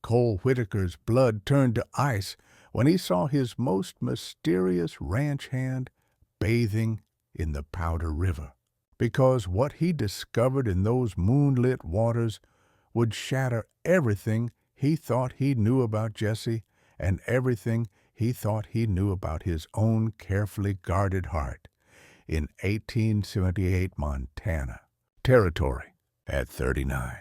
Cole Whitaker's blood turned to ice when he saw his most mysterious ranch hand bathing in the Powder River, because what he discovered in those moonlit waters would shatter everything he thought he knew about Jesse and everything he thought he knew about his own carefully guarded heart in 1878 Montana Territory. At 39,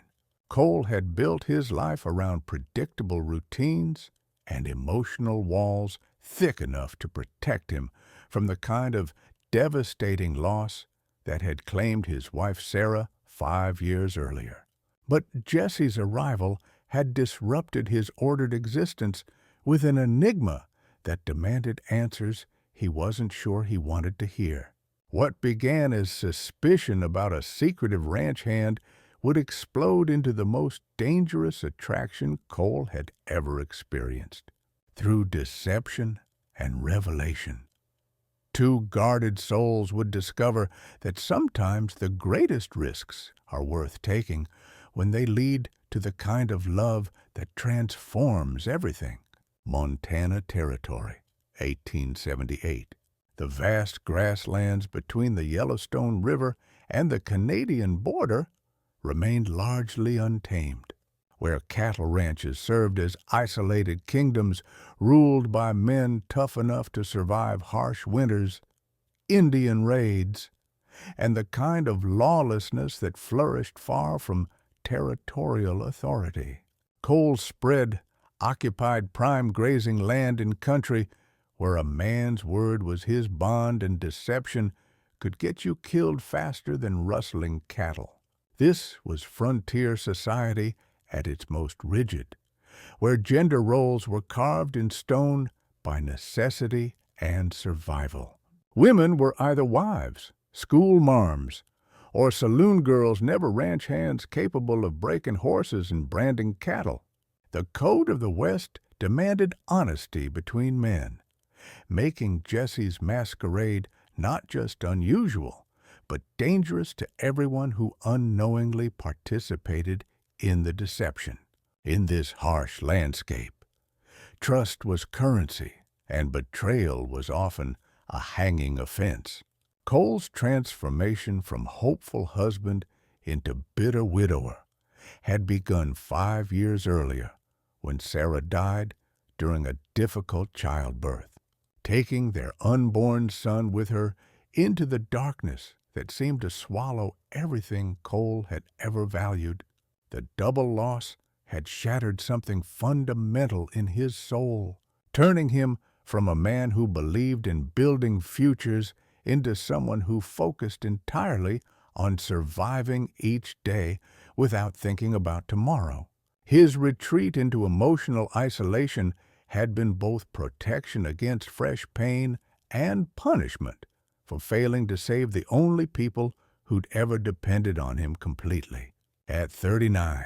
Cole had built his life around predictable routines and emotional walls thick enough to protect him from the kind of devastating loss that had claimed his wife Sarah 5 years earlier. But Jesse's arrival had disrupted his ordered existence with an enigma that demanded answers he wasn't sure he wanted to hear. What began as suspicion about a secretive ranch hand would explode into the most dangerous attraction Cole had ever experienced. Through deception and revelation, two guarded souls would discover that sometimes the greatest risks are worth taking when they lead to the kind of love that transforms everything. Montana Territory, 1878. The vast grasslands between the Yellowstone River and the Canadian border remained largely untamed, where cattle ranches served as isolated kingdoms ruled by men tough enough to survive harsh winters, Indian raids, and the kind of lawlessness that flourished far from territorial authority. Cole spread occupied prime grazing land in country where a man's word was his bond and deception could get you killed faster than rustling cattle. This was frontier society at its most rigid, where gender roles were carved in stone by necessity and survival. Women were either wives, school marms, or saloon girls, never ranch hands capable of breaking horses and branding cattle. The code of the West demanded honesty between men, making Jesse's masquerade not just unusual, but dangerous to everyone who unknowingly participated in the deception. In this harsh landscape, trust was currency, and betrayal was often a hanging offense. Cole's transformation from hopeful husband into bitter widower had begun 5 years earlier when Sarah died during a difficult childbirth, taking their unborn son with her into the darkness that seemed to swallow everything Cole had ever valued. The double loss had shattered something fundamental in his soul, turning him from a man who believed in building futures into someone who focused entirely on surviving each day without thinking about tomorrow. His retreat into emotional isolation had been both protection against fresh pain and punishment for failing to save the only people who'd ever depended on him completely. At 39,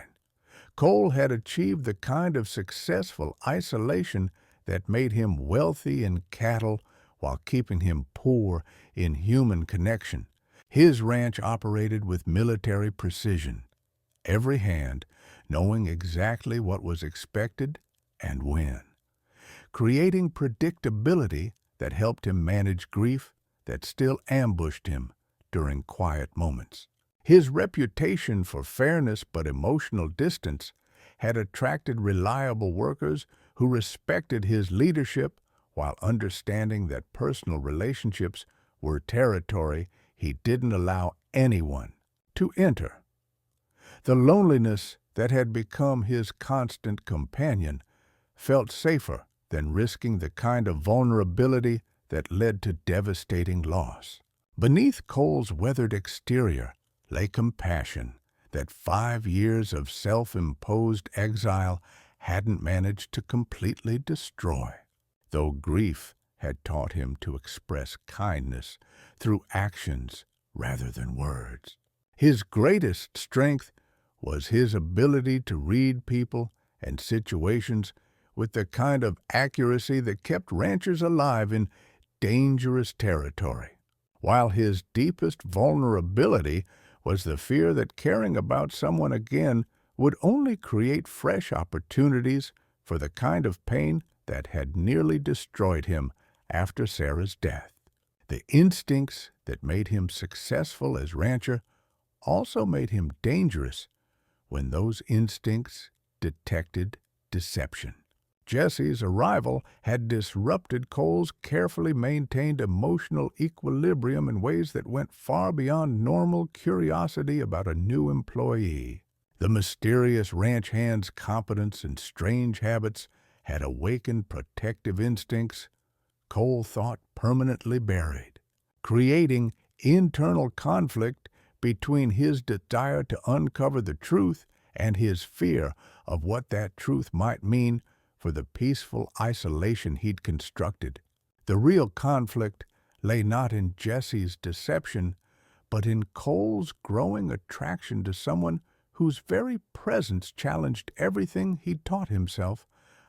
Cole had achieved the kind of successful isolation that made him wealthy in cattle while keeping him poor in human connection. His ranch operated with military precision, every hand knowing exactly what was expected and when, creating predictability that helped him manage grief that still ambushed him during quiet moments. His reputation for fairness but emotional distance had attracted reliable workers who respected his leadership while understanding that personal relationships were territory he didn't allow anyone to enter. The loneliness that had become his constant companion felt safer than risking the kind of vulnerability that led to devastating loss. Beneath Cole's weathered exterior lay compassion that 5 years of self-imposed exile hadn't managed to completely destroy. Though grief had taught him to express kindness through actions rather than words. His greatest strength was his ability to read people and situations with the kind of accuracy that kept ranchers alive in dangerous territory, while his deepest vulnerability was the fear that caring about someone again would only create fresh opportunities for the kind of pain that had nearly destroyed him after Sarah's death. The instincts that made him successful as rancher also made him dangerous when those instincts detected deception. Jesse's arrival had disrupted Cole's carefully maintained emotional equilibrium in ways that went far beyond normal curiosity about a new employee. The mysterious ranch hand's competence and strange habits had awakened protective instincts Cole thought permanently buried, creating internal conflict between his desire to uncover the truth and his fear of what that truth might mean for the peaceful isolation he'd constructed. The real conflict lay not in Jesse's deception, but in Cole's growing attraction to someone whose very presence challenged everything he'd taught himself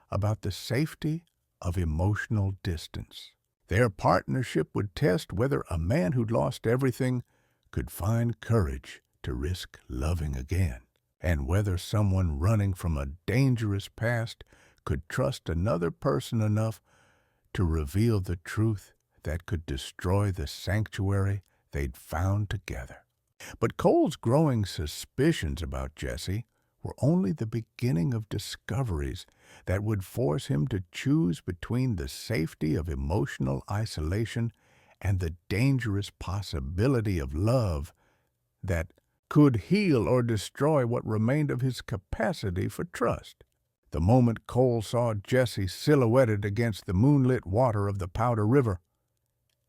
about the safety of emotional distance. Their partnership would test whether a man who'd lost everything could find courage to risk loving again, and whether someone running from a dangerous past could trust another person enough to reveal the truth that could destroy the sanctuary they'd found together. But Cole's growing suspicions about Jesse were only the beginning of discoveries that would force him to choose between the safety of emotional isolation and the dangerous possibility of love that could heal or destroy what remained of his capacity for trust. The moment Cole saw Jesse silhouetted against the moonlit water of the Powder River,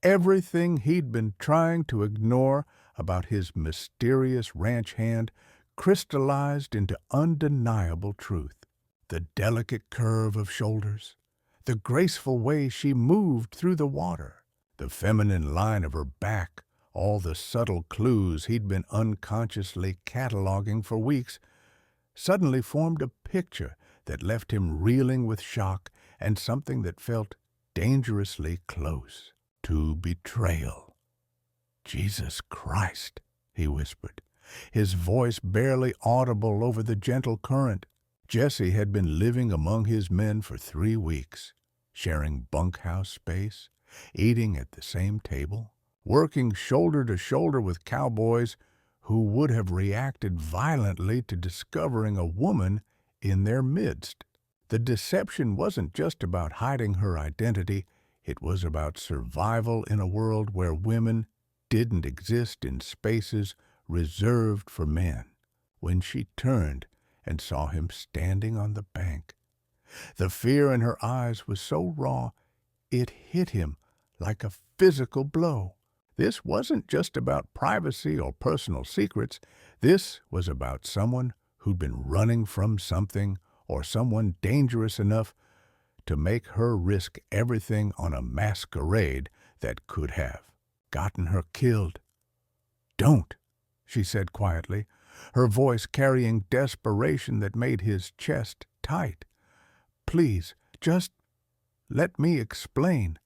everything he'd been trying to ignore about his mysterious ranch hand crystallized into undeniable truth. The delicate curve of shoulders, the graceful way she moved through the water, the feminine line of her back, all the subtle clues he'd been unconsciously cataloging for weeks, suddenly formed a picture that left him reeling with shock and something that felt dangerously close to betrayal. "Jesus Christ," he whispered, his voice barely audible over the gentle current. Jesse had been living among his men for 3 weeks, sharing bunkhouse space, eating at the same table, working shoulder to shoulder with cowboys who would have reacted violently to discovering a woman in their midst. The deception wasn't just about hiding her identity, it was about survival in a world where women didn't exist in spaces reserved for men. When she turned and saw him standing on the bank, the fear in her eyes was so raw it hit him like a physical blow. This wasn't just about privacy or personal secrets. This was about someone who'd been running from something or someone dangerous enough to make her risk everything on a masquerade that could have gotten her killed. "Don't," she said quietly, her voice carrying desperation that made his chest tight. "Please, just let me explain."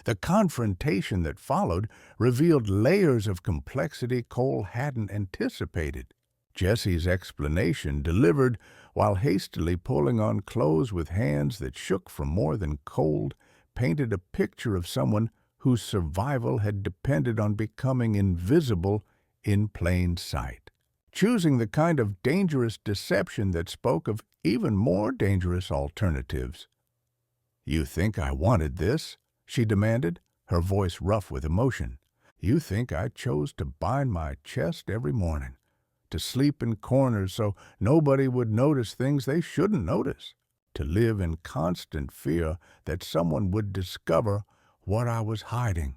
The confrontation that followed revealed layers of complexity Cole hadn't anticipated. Jesse's explanation, delivered while hastily pulling on clothes with hands that shook from more than cold, painted a picture of someone whose survival had depended on becoming invisible in plain sight, choosing the kind of dangerous deception that spoke of even more dangerous alternatives. "You think I wanted this?" she demanded, her voice rough with emotion. "You think I chose to bind my chest every morning, to sleep in corners so nobody would notice things they shouldn't notice, to live in constant fear that someone would discover what I was hiding?"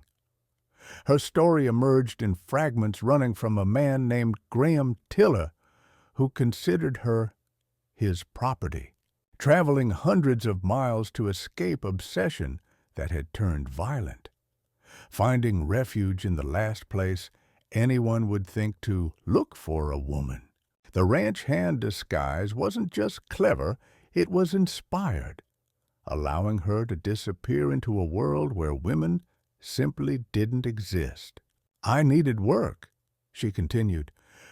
Her story emerged in fragments running from a man named Graham Tiller, who considered her his property, traveling hundreds of miles to escape obsession that had turned violent, finding refuge in the last place anyone would think to look for a woman. The ranch hand disguise wasn't just clever, it was inspired, allowing her to disappear into a world where women simply didn't exist. "I needed work," she continued,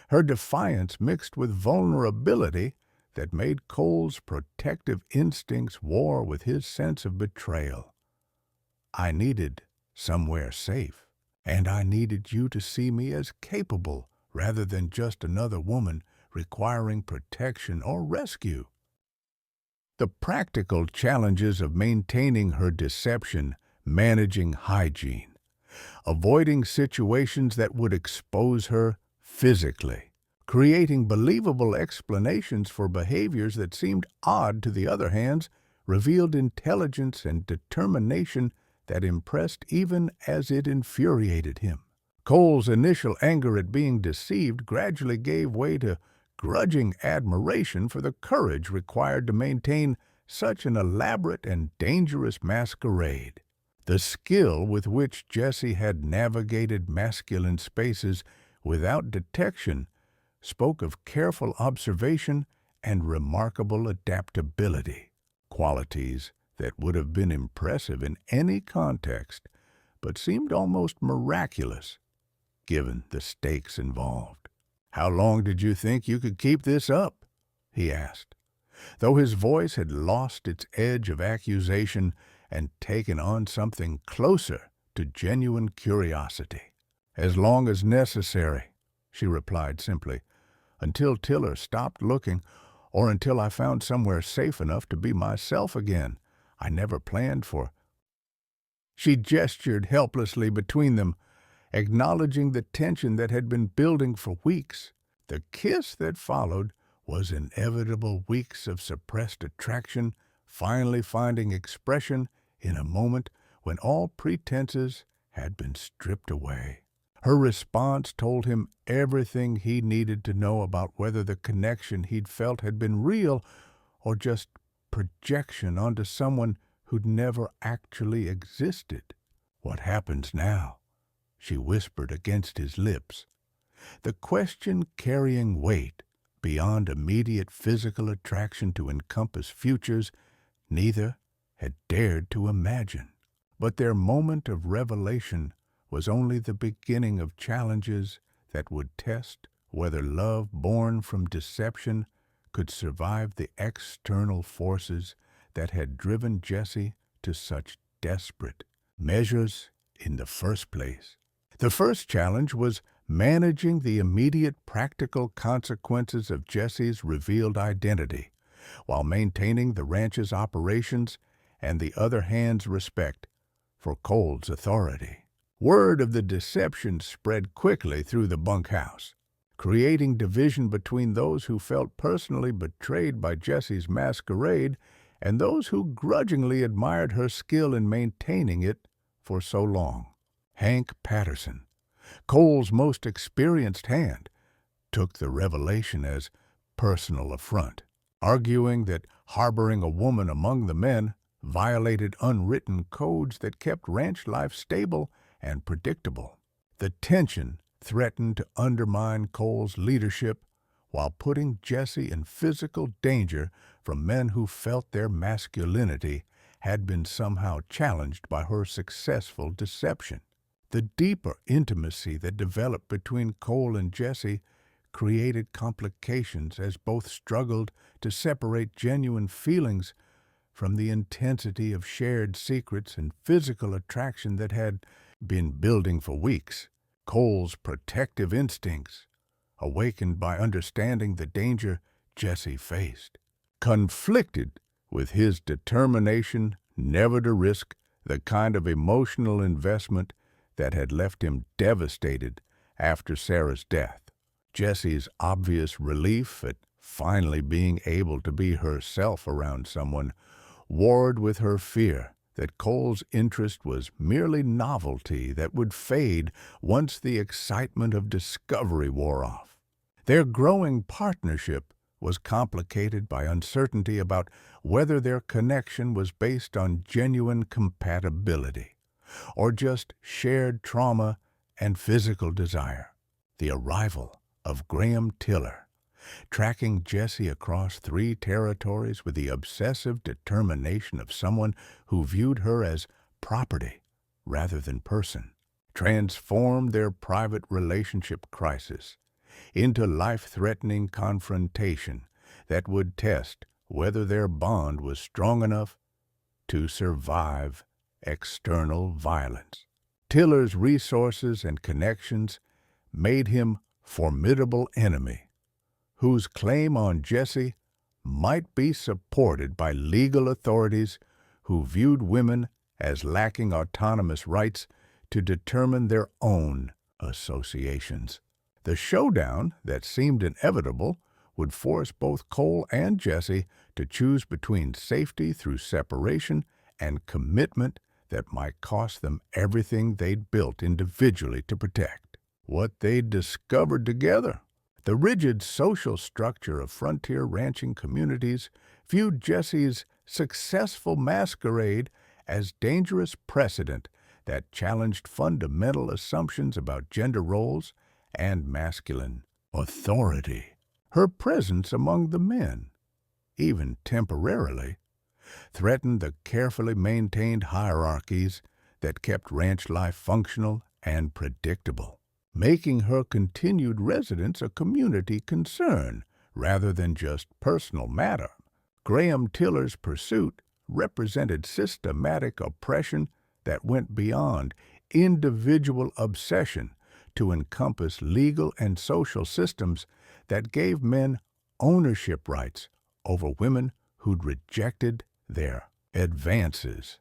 her defiance mixed with vulnerability, that made Cole's protective instincts war with his sense of betrayal. I needed somewhere safe, and I needed you to see me as capable rather than just another woman requiring protection or rescue. The practical challenges of maintaining her deception, managing hygiene, avoiding situations that would expose her physically, creating believable explanations for behaviors that seemed odd to the other hands, revealed intelligence and determination that impressed even as it infuriated him. Cole's initial anger at being deceived gradually gave way to grudging admiration for the courage required to maintain such an elaborate and dangerous masquerade. The skill with which Jessie had navigated masculine spaces without detection spoke of careful observation and remarkable adaptability, qualities that would have been impressive in any context, but seemed almost miraculous given the stakes involved. "How long did you think you could keep this up?" he asked, though his voice had lost its edge of accusation and taken on something closer to genuine curiosity. "As long as necessary," she replied simply, "until Tiller stopped looking or until I found somewhere safe enough to be myself again. I never planned for—" She gestured helplessly between them, acknowledging the tension that had been building for weeks. The kiss that followed was inevitable weeks of suppressed attraction, finally finding expression in a moment when all pretenses had been stripped away. Her response told him everything he needed to know about whether the connection he'd felt had been real or just projection onto someone who'd never actually existed. "What happens now?" she whispered against his lips, the question carrying weight beyond immediate physical attraction to encompass futures neither had dared to imagine. But their moment of revelation was only the beginning of challenges that would test whether love born from deception could survive the external forces that had driven Jessie to such desperate measures in the first place. The first challenge was managing the immediate practical consequences of Jessie's revealed identity, while maintaining the ranch's operations and the other hand's respect for Cole's authority. Word of the deception spread quickly through the bunkhouse, creating division between those who felt personally betrayed by Jessie's masquerade and those who grudgingly admired her skill in maintaining it for so long. Hank Patterson, Cole's most experienced hand, took the revelation as personal affront, arguing that harboring a woman among the men violated unwritten codes that kept ranch life stable and predictable. The tension threatened to undermine Cole's leadership while putting Jessie in physical danger from men who felt their masculinity had been somehow challenged by her successful deception. The deeper intimacy that developed between Cole and Jessie created complications as both struggled to separate genuine feelings from the intensity of shared secrets and physical attraction that had been building for weeks. Cole's protective instincts, awakened by understanding the danger Jessie faced, conflicted with his determination never to risk the kind of emotional investment that had left him devastated after Sarah's death. Jessie's obvious relief at finally being able to be herself around someone warred with her fear that Cole's interest was merely novelty that would fade once the excitement of discovery wore off. Their growing partnership was complicated by uncertainty about whether their connection was based on genuine compatibility or just shared trauma and physical desire. The arrival of Graham Tiller, tracking Jessie across 3 territories with the obsessive determination of someone who viewed her as property rather than person, transformed their private relationship crisis into life-threatening confrontation that would test whether their bond was strong enough to survive external violence. Tiller's resources and connections made him formidable enemy, whose claim on Jesse might be supported by legal authorities who viewed women as lacking autonomous rights to determine their own associations. The showdown that seemed inevitable would force both Cole and Jesse to choose between safety through separation and commitment that might cost them everything they'd built individually to protect. What they'd discovered together. The rigid social structure of frontier ranching communities viewed Jesse's successful masquerade as dangerous precedent that challenged fundamental assumptions about gender roles and masculine authority. Her presence among the men, even temporarily, threatened the carefully maintained hierarchies that kept ranch life functional and predictable, making her continued residence a community concern rather than just personal matter. Graham Tiller's pursuit represented systematic oppression that went beyond individual obsession to encompass legal and social systems that gave men ownership rights over women who'd rejected their advances.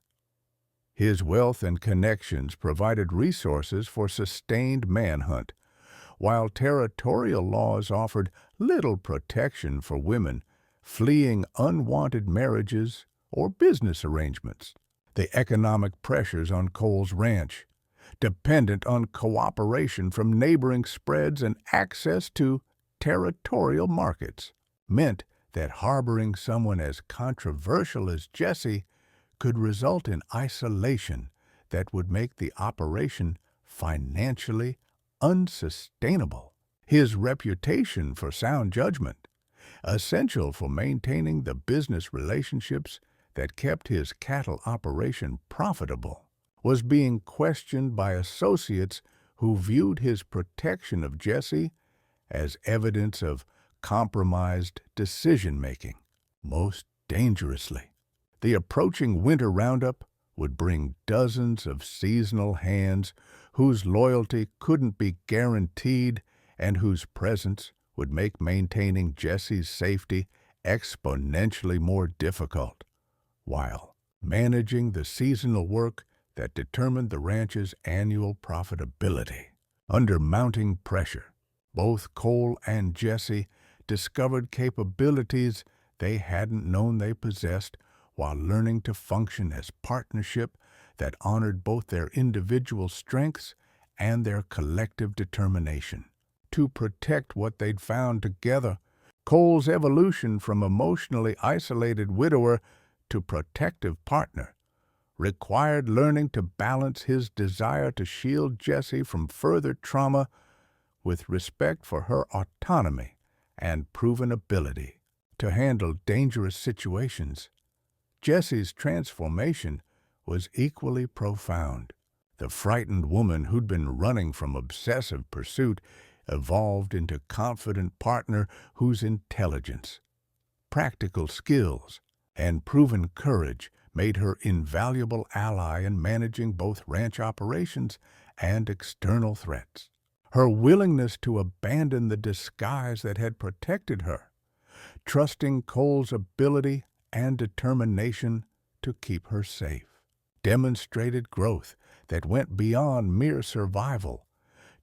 His wealth and connections provided resources for sustained manhunt, while territorial laws offered little protection for women fleeing unwanted marriages or business arrangements. The economic pressures on Cole's ranch, dependent on cooperation from neighboring spreads and access to territorial markets, meant that harboring someone as controversial as Jesse could result in isolation that would make the operation financially unsustainable. His reputation for sound judgment, essential for maintaining the business relationships that kept his cattle operation profitable, was being questioned by associates who viewed his protection of Jesse as evidence of compromised decision-making. Most dangerously, the approaching winter roundup would bring dozens of seasonal hands whose loyalty couldn't be guaranteed and whose presence would make maintaining Jesse's safety exponentially more difficult, while managing the seasonal work that determined the ranch's annual profitability. Under mounting pressure, both Cole and Jesse discovered capabilities they hadn't known they possessed while learning to function as partnership that honored both their individual strengths and their collective determination to protect what they'd found together. Cole's evolution from emotionally isolated widower to protective partner required learning to balance his desire to shield Jesse from further trauma with respect for her autonomy and proven ability to handle dangerous situations. Jesse's transformation was equally profound. The frightened woman who'd been running from obsessive pursuit evolved into confident partner whose intelligence, practical skills, and proven courage made her invaluable ally in managing both ranch operations and external threats. Her willingness to abandon the disguise that had protected her, trusting Cole's ability and determination to keep her safe, demonstrated growth that went beyond mere survival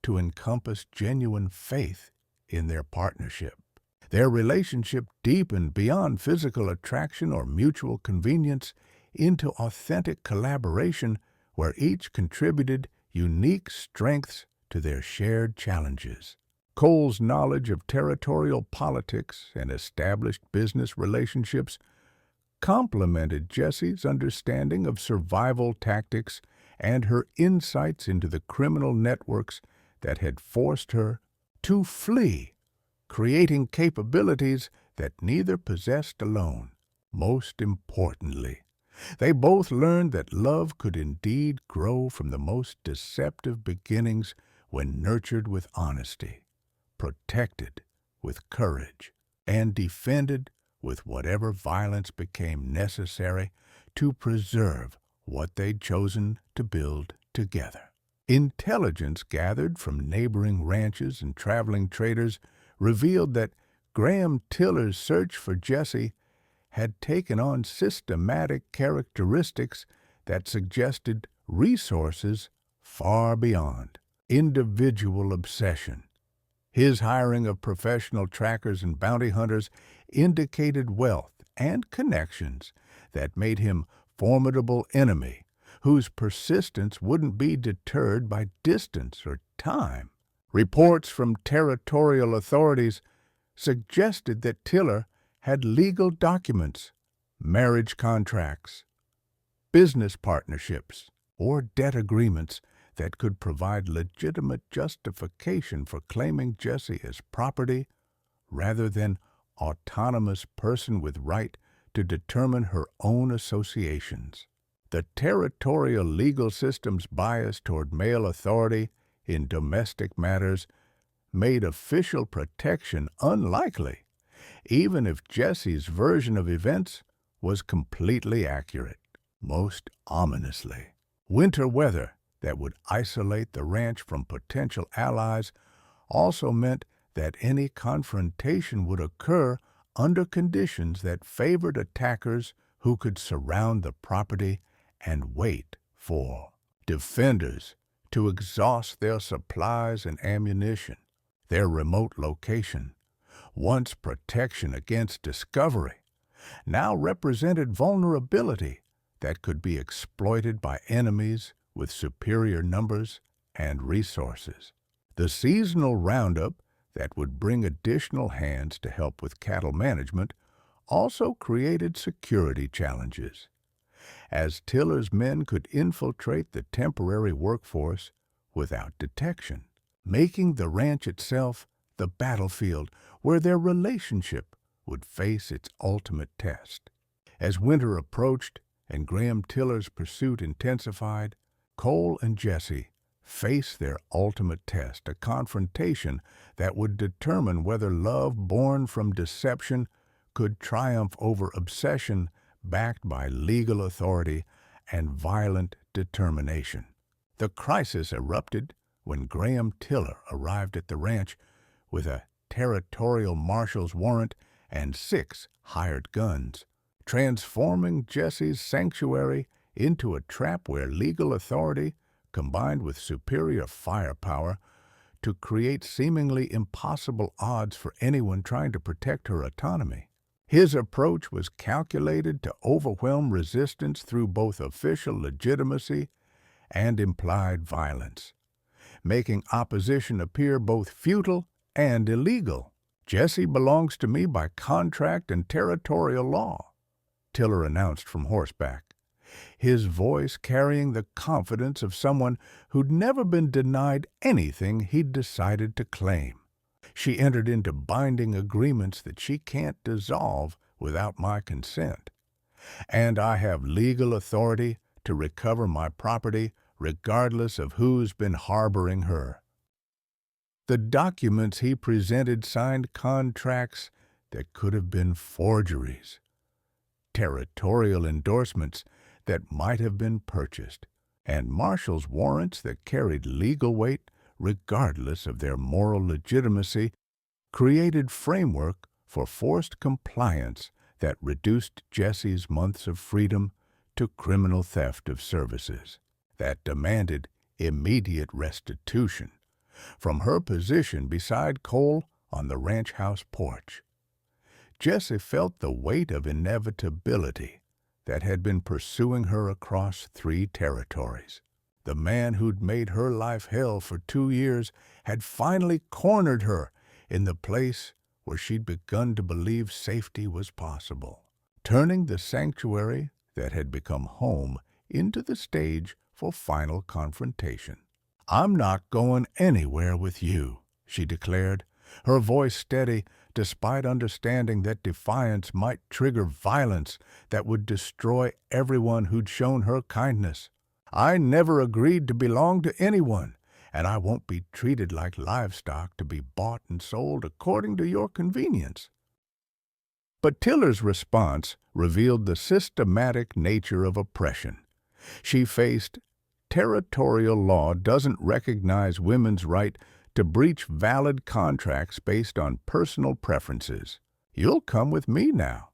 to encompass genuine faith in their partnership. Their relationship deepened beyond physical attraction or mutual convenience into authentic collaboration where each contributed unique strengths to their shared challenges. Cole's knowledge of territorial politics and established business relationships complemented Jesse's understanding of survival tactics and her insights into the criminal networks that had forced her to flee, creating capabilities that neither possessed alone. Most importantly, they both learned that love could indeed grow from the most deceptive beginnings when nurtured with honesty, protected with courage, and defended with whatever violence became necessary to preserve what they'd chosen to build together. Intelligence gathered from neighboring ranches and traveling traders revealed that Graham Tiller's search for Jesse had taken on systematic characteristics that suggested resources far beyond individual obsession. His hiring of professional trackers and bounty hunters indicated wealth and connections that made him formidable enemy whose persistence wouldn't be deterred by distance or time. Reports from territorial authorities suggested that Tiller had legal documents, marriage contracts, business partnerships, or debt agreements that could provide legitimate justification for claiming Jesse as property rather than autonomous person with right to determine her own associations. The territorial legal system's bias toward male authority in domestic matters made official protection unlikely, even if Jesse's version of events was completely accurate. Most ominously, winter weather that would isolate the ranch from potential allies also meant that any confrontation would occur under conditions that favored attackers who could surround the property and wait for defenders to exhaust their supplies and ammunition. Their remote location, once protection against discovery, now represented vulnerability that could be exploited by enemies with superior numbers and resources. The seasonal roundup that would bring additional hands to help with cattle management also created security challenges, as Tiller's men could infiltrate the temporary workforce without detection, making the ranch itself the battlefield where their relationship would face its ultimate test. As winter approached and Graham Tiller's pursuit intensified, Cole and Jesse faced their ultimate test, a confrontation that would determine whether love born from deception could triumph over obsession backed by legal authority and violent determination. The crisis erupted when Graham Tiller arrived at the ranch with a territorial marshal's warrant and 6 hired guns, transforming Jesse's sanctuary into a trap where legal authority combined with superior firepower to create seemingly impossible odds for anyone trying to protect her autonomy. His approach was calculated to overwhelm resistance through both official legitimacy and implied violence, making opposition appear both futile and illegal. Jesse belongs to me by contract and territorial law, Tiller announced from horseback, his voice carrying the confidence of someone who'd never been denied anything he'd decided to claim. She entered into binding agreements that she can't dissolve without my consent, and I have legal authority to recover my property regardless of who's been harboring her. The documents he presented signed contracts that could have been forgeries, territorial endorsements that might have been purchased, and marshal's warrants that carried legal weight regardless of their moral legitimacy, created framework for forced compliance that reduced Jesse's months of freedom to criminal theft of services that demanded immediate restitution from her position beside Cole on the ranch house porch. Jesse felt the weight of inevitability that had been pursuing her across 3 territories. The man who'd made her life hell for 2 years had finally cornered her in the place where she'd begun to believe safety was possible, turning the sanctuary that had become home into the stage for final confrontation. "I'm not going anywhere with you," she declared, her voice steady despite understanding that defiance might trigger violence that would destroy everyone who'd shown her kindness. "I never agreed to belong to anyone, and I won't be treated like livestock to be bought and sold according to your convenience." But Tiller's response revealed the systematic nature of oppression. She faced territorial law doesn't recognize women's right to breach valid contracts based on personal preferences. You'll come with me now,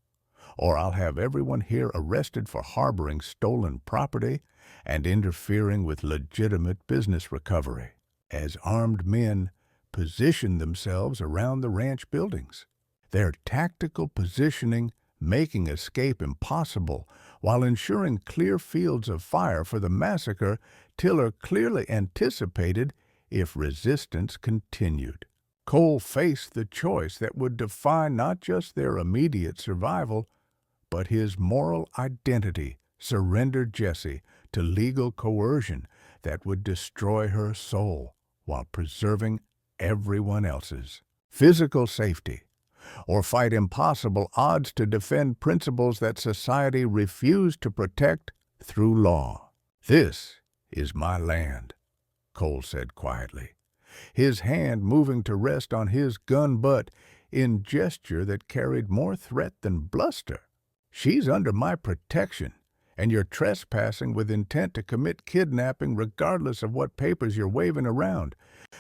or I'll have everyone here arrested for harboring stolen property and interfering with legitimate business recovery, as armed men positioned themselves around the ranch buildings. Their tactical positioning making escape impossible while ensuring clear fields of fire for the massacre Tiller clearly anticipated if resistance continued. Cole faced the choice that would define not just their immediate survival, but his moral identity. Surrender Jessie to legal coercion that would destroy her soul while preserving everyone else's. Physical safety, or fight impossible odds to defend principles that society refused to protect through law. This is my land, Cole said quietly, his hand moving to rest on his gun butt in gesture that carried more threat than bluster. She's under my protection, and you're trespassing with intent to commit kidnapping regardless of what papers you're waving around.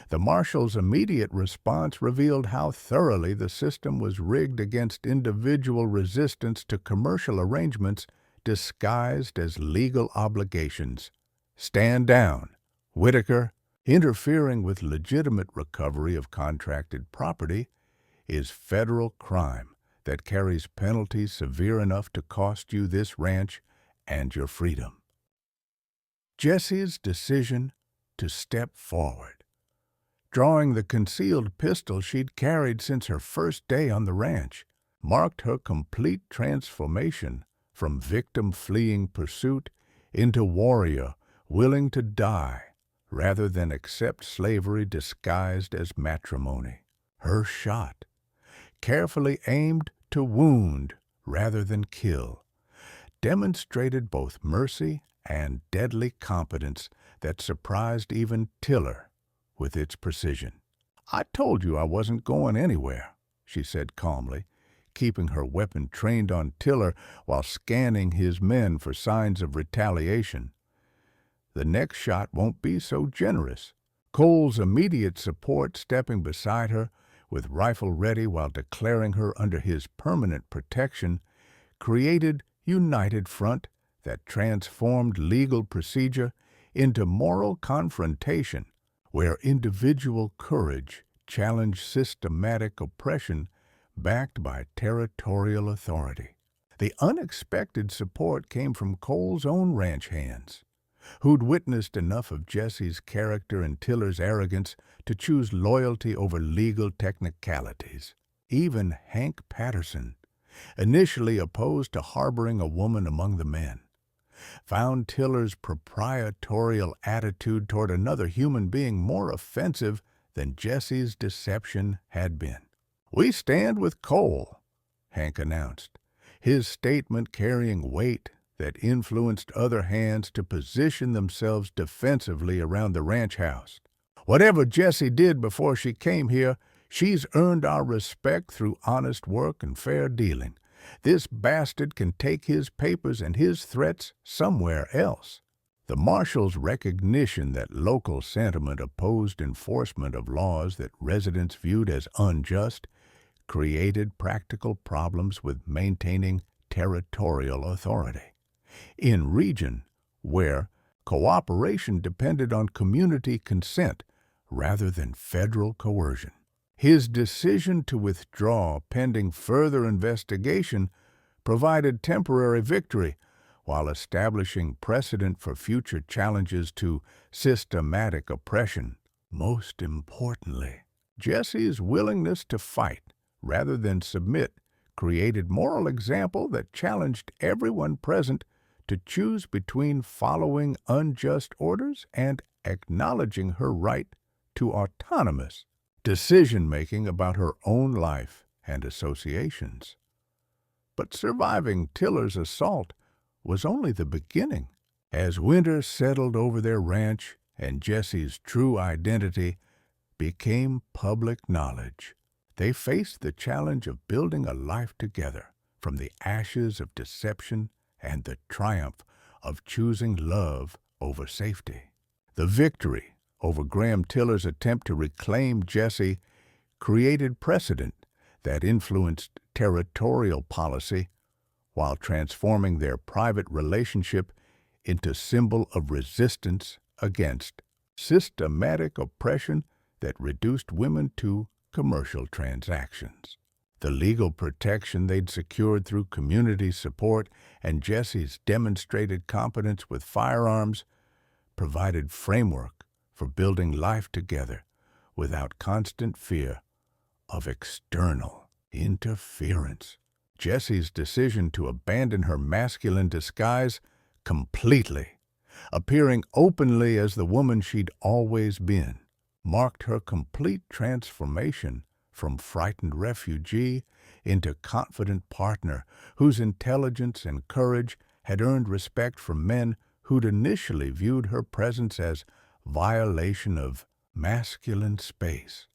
The marshal's immediate response revealed how thoroughly the system was rigged against individual resistance to commercial arrangements disguised as legal obligations. Stand down, Whitaker. Interfering with legitimate recovery of contracted property is federal crime that carries penalties severe enough to cost you this ranch and your freedom. Jessie's decision to step forward, drawing the concealed pistol she'd carried since her first day on the ranch, marked her complete transformation from victim fleeing pursuit into warrior willing to die rather than accept slavery disguised as matrimony. Her shot, carefully aimed to wound rather than kill, demonstrated both mercy and deadly competence that surprised even Tiller with its precision. "I told you I wasn't going anywhere," she said calmly, keeping her weapon trained on Tiller while scanning his men for signs of retaliation. The next shot won't be so generous. Cole's immediate support stepping beside her, with rifle ready while declaring her under his permanent protection, created united front that transformed legal procedure into moral confrontation, where individual courage challenged systematic oppression backed by territorial authority. The unexpected support came from Cole's own ranch hands, who'd witnessed enough of Jessie's character and Tiller's arrogance to choose loyalty over legal technicalities. Even Hank Patterson, initially opposed to harboring a woman among the men, found Tiller's proprietorial attitude toward another human being more offensive than Jessie's deception had been. "We stand with Cole," Hank announced, his statement carrying weight that influenced other hands to position themselves defensively around the ranch house. "Whatever Jessie did before she came here, she's earned our respect through honest work and fair dealing. This bastard can take his papers and his threats somewhere else." The marshal's recognition that local sentiment opposed enforcement of laws that residents viewed as unjust created practical problems with maintaining territorial authority. In region where cooperation depended on community consent rather than federal coercion, his decision to withdraw pending further investigation provided temporary victory while establishing precedent for future challenges to systematic oppression. Most importantly, Jessie's willingness to fight rather than submit created moral example that challenged everyone present to choose between following unjust orders and acknowledging her right to autonomous decision-making about her own life and associations. But surviving Tiller's assault was only the beginning. As winter settled over their ranch and Jessie's true identity became public knowledge, they faced the challenge of building a life together, from the ashes of deception and the triumph of choosing love over safety. The victory over Graham Tiller's attempt to reclaim Jesse created precedent that influenced territorial policy while transforming their private relationship into symbol of resistance against systematic oppression that reduced women to commercial transactions. The legal protection they'd secured through community support and Jesse's demonstrated competence with firearms provided framework for building life together without constant fear of external interference. Jesse's decision to abandon her masculine disguise completely, appearing openly as the woman she'd always been, marked her complete transformation from frightened refugee into confident partner whose intelligence and courage had earned respect from men who'd initially viewed her presence as violation of masculine space.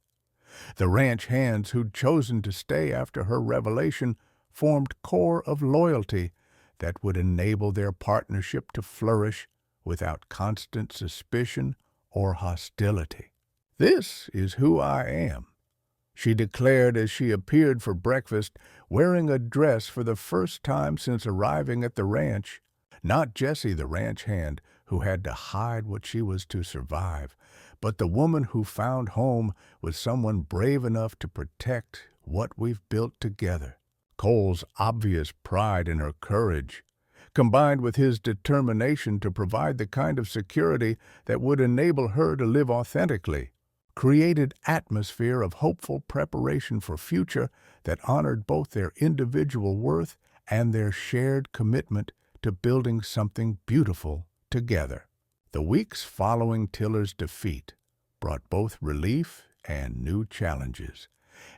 The ranch hands who'd chosen to stay after her revelation formed core of loyalty that would enable their partnership to flourish without constant suspicion or hostility. "This is who I am," she declared as she appeared for breakfast wearing a dress for the first time since arriving at the ranch. Not Jesse, the ranch hand, who had to hide what she was to survive, but the woman who found home with someone brave enough to protect what we've built together. Cole's obvious pride in her courage, combined with his determination to provide the kind of security that would enable her to live authentically, created atmosphere of hopeful preparation for future that honored both their individual worth and their shared commitment to building something beautiful together. The weeks following Tiller's defeat brought both relief and new challenges,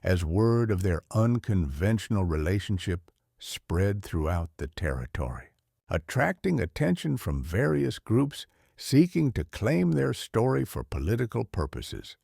as word of their unconventional relationship spread throughout the territory, attracting attention from various groups seeking to claim their story for political purposes,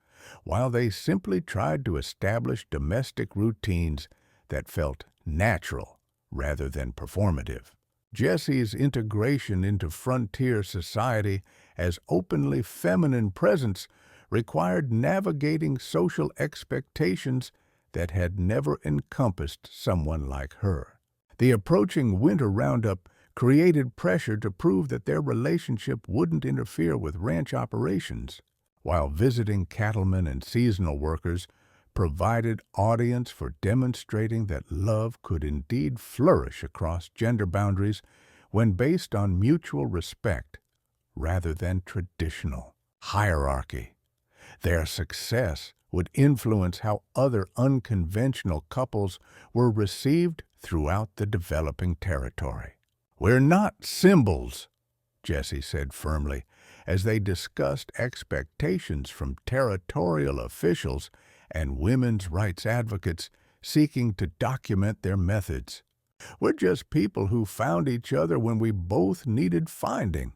while they simply tried to establish domestic routines that felt natural rather than performative. Jesse's integration into frontier society as openly feminine presence required navigating social expectations that had never encompassed someone like her. The approaching winter roundup created pressure to prove that their relationship wouldn't interfere with ranch operations, while visiting cattlemen and seasonal workers provided audience for demonstrating that love could indeed flourish across gender boundaries when based on mutual respect rather than traditional hierarchy. Their success would influence how other unconventional couples were received throughout the developing territory. "We're not symbols," Jesse said firmly, as they discussed expectations from territorial officials and women's rights advocates seeking to document their methods. "We're just people who found each other when we both needed finding,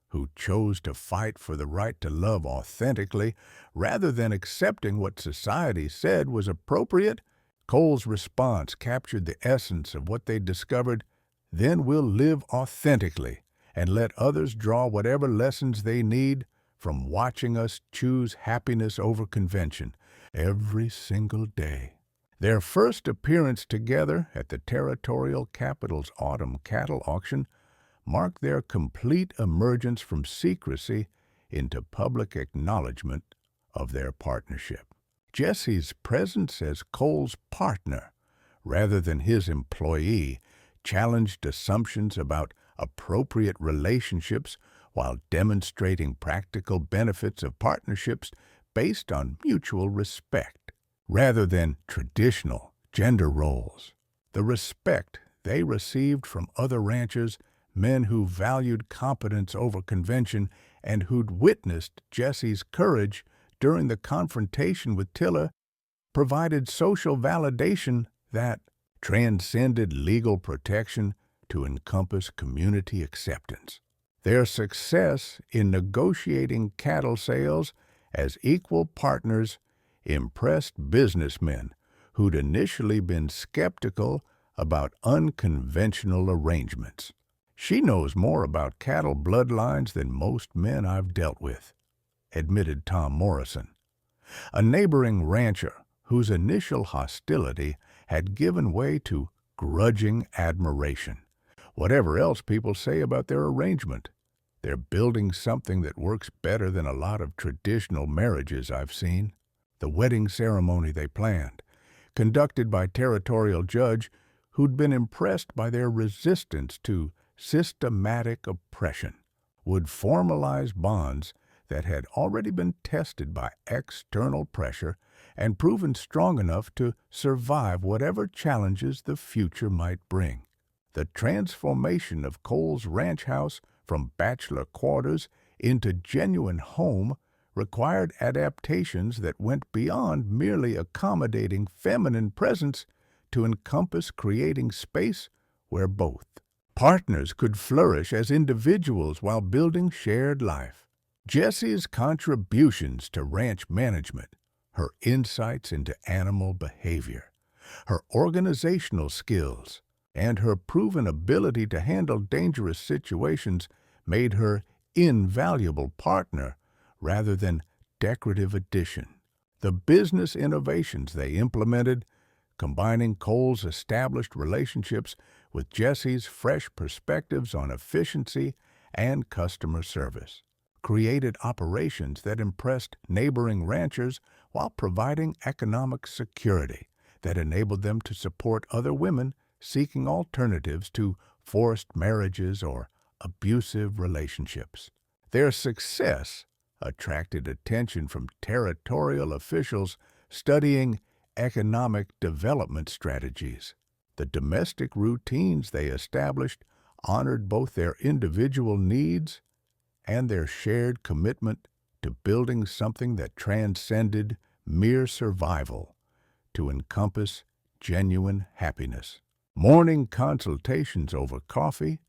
who chose to fight for the right to love authentically rather than accepting what society said was appropriate." Cole's response captured the essence of what they discovered. "Then we'll live authentically and let others draw whatever lessons they need from watching us choose happiness over convention every single day." Their first appearance together at the territorial capital's autumn cattle auction marked their complete emergence from secrecy into public acknowledgement of their partnership. Jesse's presence as Cole's partner, rather than his employee, challenged assumptions about appropriate relationships while demonstrating practical benefits of partnerships based on mutual respect, rather than traditional gender roles. The respect they received from other ranchers, men who valued competence over convention and who'd witnessed Jesse's courage during the confrontation with Tiller, provided social validation that transcended legal protection to encompass community acceptance. Their success in negotiating cattle sales as equal partners impressed businessmen who'd initially been skeptical about unconventional arrangements. She knows more about cattle bloodlines than most men I've dealt with, admitted Tom Morrison, a neighboring rancher whose initial hostility had given way to grudging admiration. Whatever else people say about their arrangement, they're building something that works better than a lot of traditional marriages I've seen. The wedding ceremony they planned, conducted by territorial judge who'd been impressed by their resistance to systematic oppression, would formalize bonds that had already been tested by external pressure and proven strong enough to survive whatever challenges the future might bring. The transformation of Cole's ranch house from bachelor quarters into genuine home required adaptations that went beyond merely accommodating feminine presence to encompass creating space where both partners could flourish as individuals while building shared life. Jessie's contributions to ranch management, her insights into animal behavior, her organizational skills, and her proven ability to handle dangerous situations made her invaluable partner rather than decorative addition. The business innovations they implemented, combining Cole's established relationships with Jessie's fresh perspectives on efficiency and customer service, created operations that impressed neighboring ranchers while providing economic security that enabled them to support other women seeking alternatives to forced marriages or abusive relationships. Their success attracted attention from territorial officials studying economic development strategies. The domestic routines they established honored both their individual needs and their shared commitment to building something that transcended mere survival to encompass genuine happiness. Morning consultations over coffee,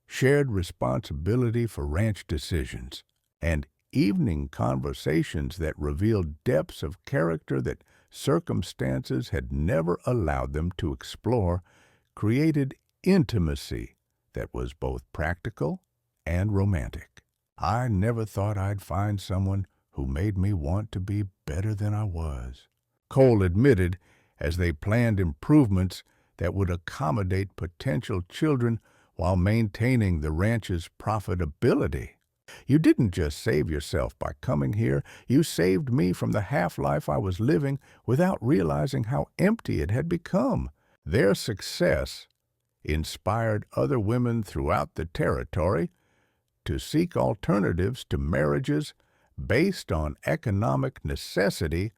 shared responsibility for ranch decisions, and evening conversations that revealed depths of character that circumstances had never allowed them to explore created intimacy that was both practical and romantic. I never thought I'd find someone who made me want to be better than I was, Cole admitted as they planned improvements that would accommodate potential children while maintaining the ranch's profitability. You didn't just save yourself by coming here, you saved me from the half-life I was living without realizing how empty it had become. Their success inspired other women throughout the territory to seek alternatives to marriages based on economic necessity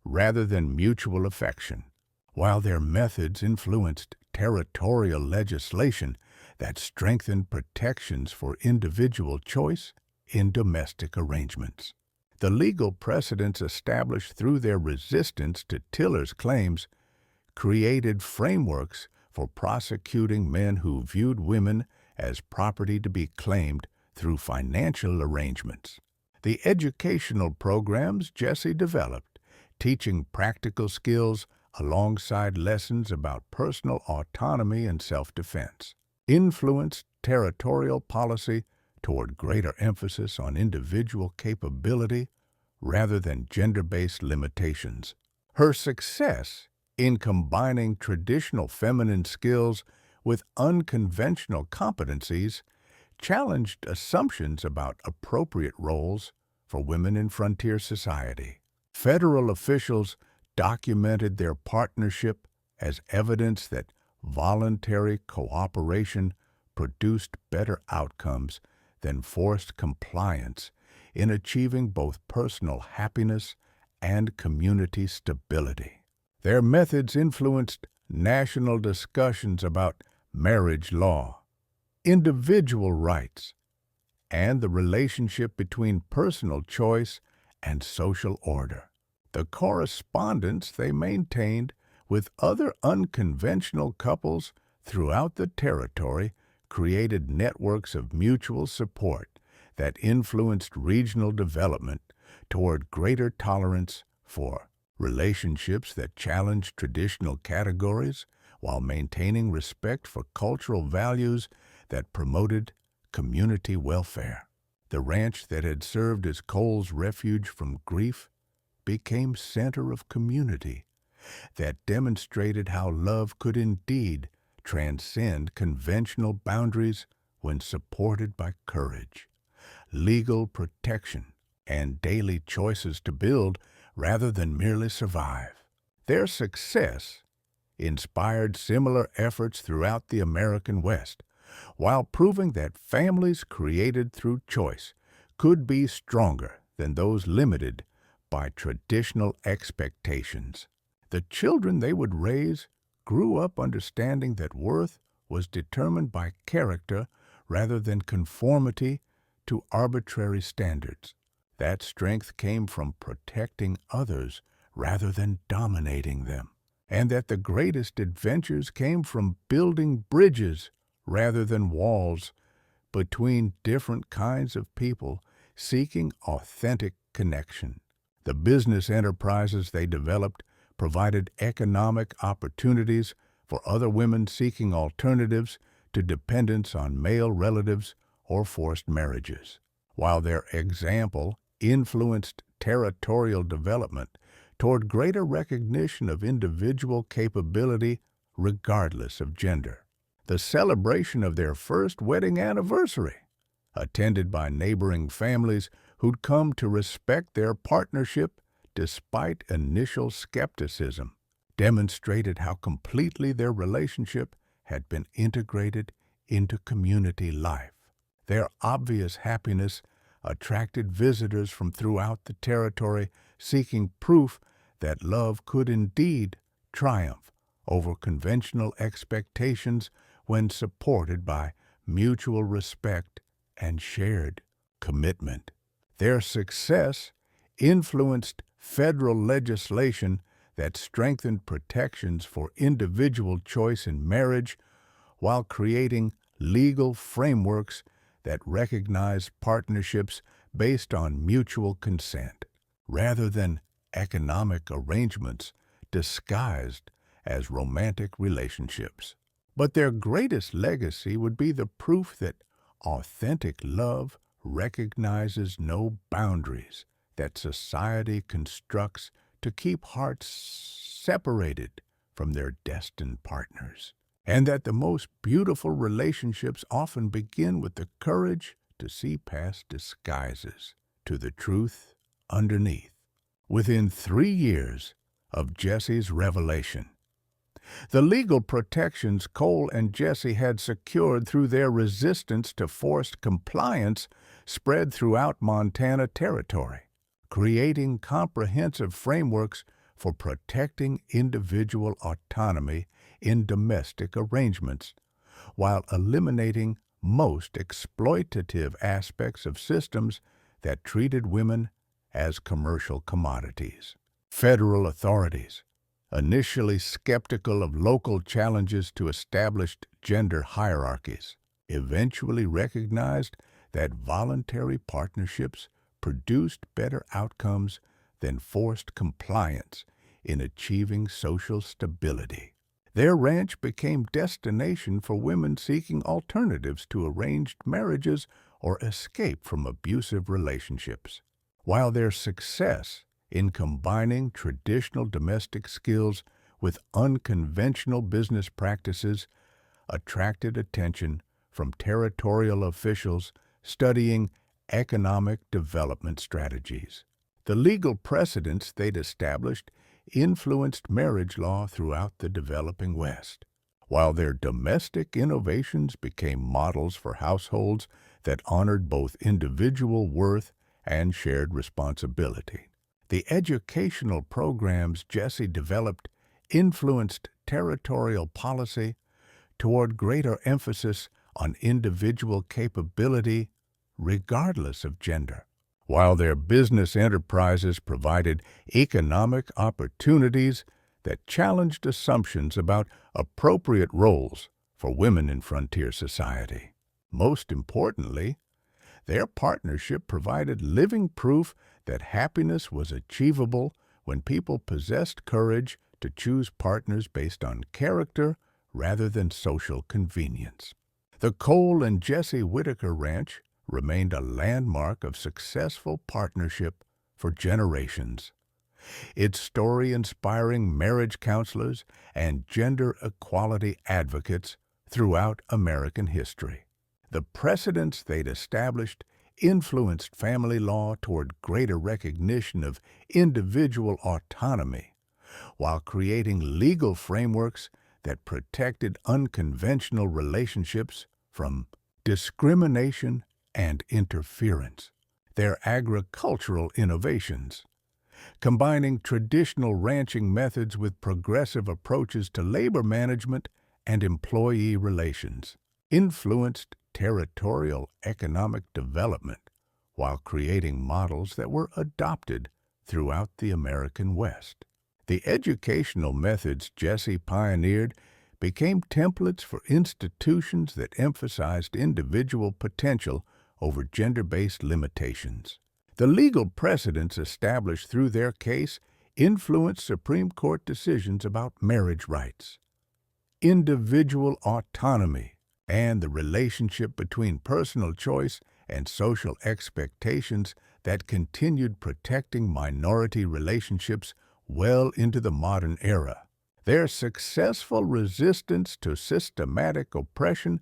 rather than mutual affection. While their methods influenced territorial legislation that strengthened protections for individual choice in domestic arrangements. The legal precedents established through their resistance to Tiller's claims created frameworks for prosecuting men who viewed women as property to be claimed through financial arrangements. The educational programs Jessie developed, teaching practical skills alongside lessons about personal autonomy and self-defense, influenced territorial policy toward greater emphasis on individual capability rather than gender-based limitations. Her success in combining traditional feminine skills with unconventional competencies challenged assumptions about appropriate roles for women in frontier society. Federal officials documented their partnership as evidence that voluntary cooperation produced better outcomes than forced compliance in achieving both personal happiness and community stability. Their methods influenced national discussions about marriage law, individual rights, and the relationship between personal choice and social order. The correspondence they maintained with other unconventional couples throughout the territory created networks of mutual support that influenced regional development toward greater tolerance for relationships that challenged traditional categories while maintaining respect for cultural values that promoted community welfare. The ranch that had served as Cole's refuge from grief became center of community that demonstrated how love could indeed transcend conventional boundaries when supported by courage, legal protection, and daily choices to build rather than merely survive. Their success inspired similar efforts throughout the American West, while proving that families created through choice could be stronger than those limited by traditional expectations. The children they would raise grew up understanding that worth was determined by character rather than conformity to arbitrary standards. That strength came from protecting others rather than dominating them, and that the greatest adventures came from building bridges rather than walls between different kinds of people seeking authentic connection. The business enterprises they developed provided economic opportunities for other women seeking alternatives to dependence on male relatives or forced marriages, while their example influenced territorial development toward greater recognition of individual capability regardless of gender. The celebration of their first wedding anniversary, attended by neighboring families who'd come to respect their partnership despite initial skepticism, demonstrated how completely their relationship had been integrated into community life. Their obvious happiness attracted visitors from throughout the territory seeking proof that love could indeed triumph over conventional expectations when supported by mutual respect and shared commitment. Their success influenced federal legislation that strengthened protections for individual choice in marriage while creating legal frameworks that recognize partnerships based on mutual consent, rather than economic arrangements disguised as romantic relationships. But their greatest legacy would be the proof that authentic love recognizes no boundaries that society constructs to keep hearts separated from their destined partners, and that the most beautiful relationships often begin with the courage to see past disguises to the truth underneath. Within 3 years of Jesse's revelation, the legal protections Cole and Jesse had secured through their resistance to forced compliance spread throughout Montana Territory, creating comprehensive frameworks for protecting individual autonomy in domestic arrangements, while eliminating most exploitative aspects of systems that treated women as commercial commodities. Federal authorities, initially skeptical of local challenges to established gender hierarchies, eventually recognized that voluntary partnerships produced better outcomes than forced compliance in achieving social stability. Their ranch became destination for women seeking alternatives to arranged marriages or escape from abusive relationships, while their success in combining traditional domestic skills with unconventional business practices attracted attention from territorial officials studying economic development strategies. The legal precedents they'd established influenced marriage law throughout the developing West, while their domestic innovations became models for households that honored both individual worth and shared responsibility. The educational programs Jesse developed influenced territorial policy toward greater emphasis on individual capability regardless of gender, while their business enterprises provided economic opportunities that challenged assumptions about appropriate roles for women in frontier society. Most importantly, their partnership provided living proof that happiness was achievable when people possessed courage to choose partners based on character rather than social convenience. The Cole and Jesse Whitaker Ranch remained a landmark of successful partnership for generations, its story inspiring marriage counselors and gender equality advocates throughout American history. The precedents they'd established influenced family law toward greater recognition of individual autonomy, while creating legal frameworks that protected unconventional relationships from discrimination and interference. Their agricultural innovations, combining traditional ranching methods with progressive approaches to labor management and employee relations, influenced territorial economic development while creating models that were adopted throughout the American West. The educational methods Jesse pioneered became templates for institutions that emphasized individual potential over gender-based limitations. The legal precedents established through their case influenced Supreme Court decisions about marriage rights, individual autonomy, and the relationship between personal choice and social expectations that continued protecting minority relationships well into the modern era. Their successful resistance to systematic oppression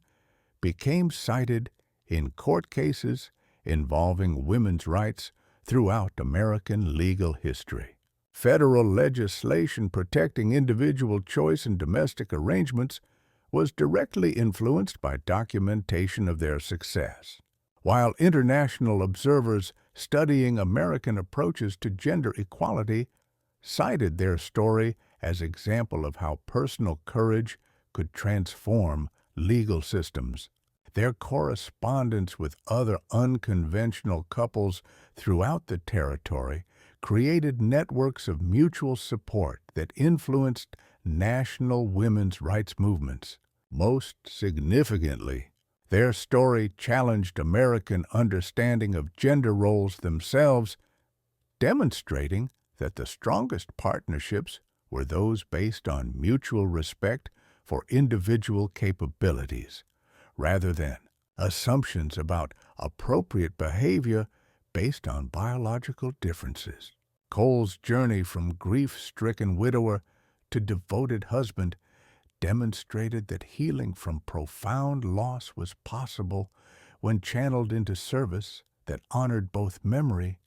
became cited in court cases involving women's rights throughout American legal history. Federal legislation protecting individual choice in domestic arrangements was directly influenced by documentation of their success, while international observers studying American approaches to gender equality cited their story as example of how personal courage could transform legal systems. Their correspondence with other unconventional couples throughout the territory created networks of mutual support that influenced national women's rights movements. Most significantly, their story challenged American understanding of gender roles themselves, demonstrating that the strongest partnerships were those based on mutual respect for individual capabilities, rather than assumptions about appropriate behavior based on biological differences. Cole's journey from grief-stricken widower to devoted husband demonstrated that healing from profound loss was possible when channeled into service that honored both memory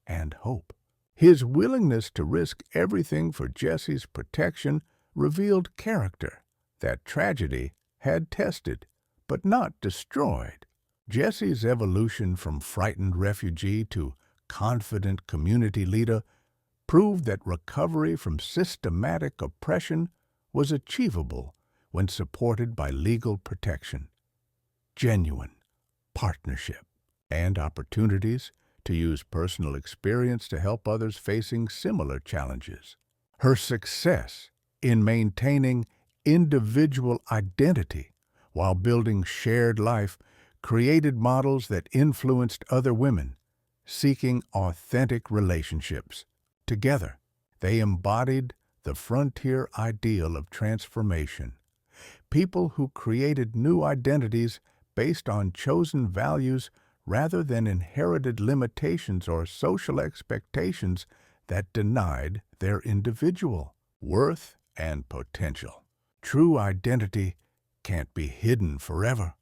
and hope. His willingness to risk everything for Jesse's protection revealed character that tragedy had tested but not destroyed. Jesse's evolution from frightened refugee to confident community leader proved that recovery from systematic oppression was achievable when supported by legal protection, genuine partnership, and opportunities to use personal experience to help others facing similar challenges. Her success in maintaining individual identity while building shared life created models that influenced other women seeking authentic relationships. Together, they embodied the frontier ideal of transformation, people who created new identities based on chosen values rather than inherited limitations or social expectations that denied their individual worth and potential. True identity can't be hidden forever,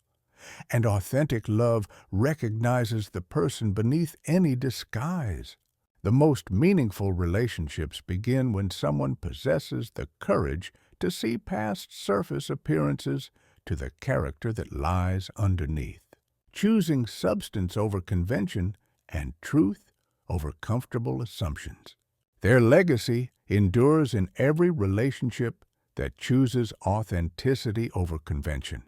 and authentic love recognizes the person beneath any disguise. The most meaningful relationships begin when someone possesses the courage to see past surface appearances to the character that lies underneath, choosing substance over convention and truth over comfortable assumptions. Their legacy endures in every relationship that chooses authenticity over convention,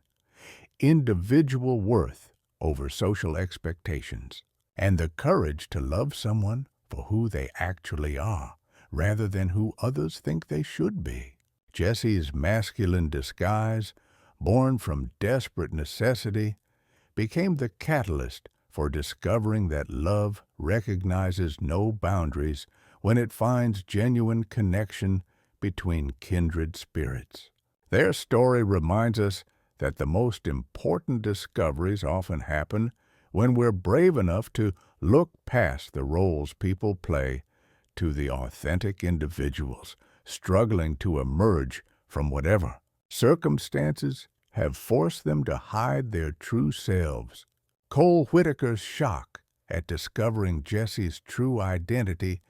individual worth over social expectations, and the courage to love someone for who they actually are, rather than who others think they should be. Jesse's masculine disguise, born from desperate necessity, became the catalyst for discovering that love recognizes no boundaries when it finds genuine connection between kindred spirits. Their story reminds us that the most important discoveries often happen when we're brave enough to look past the roles people play to the authentic individuals struggling to emerge from whatever circumstances have forced them to hide their true selves. Cole Whitaker's shock at discovering Jesse's true identity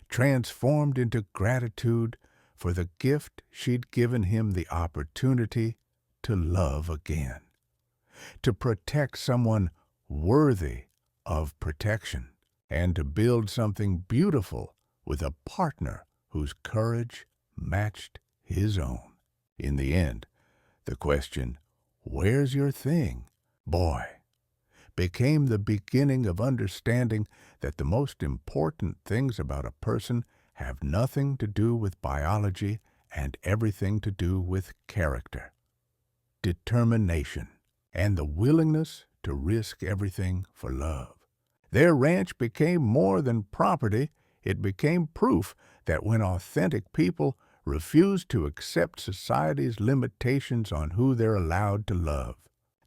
transformed into gratitude for the gift she'd given him the opportunity to love again, to protect someone worthy of protection, and to build something beautiful with a partner whose courage matched his own. In the end, the question, "Where's your thing, boy?" became the beginning of understanding that the most important things about a person have nothing to do with biology and everything to do with character, determination, and the willingness to risk everything for love. Their ranch became more than property. It became proof that when authentic people refuse to accept society's limitations on who they're allowed to love,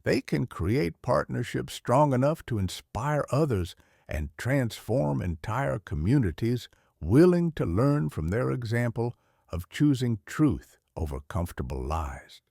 they can create partnerships strong enough to inspire others and transform entire communities willing to learn from their example of choosing truth over comfortable lies.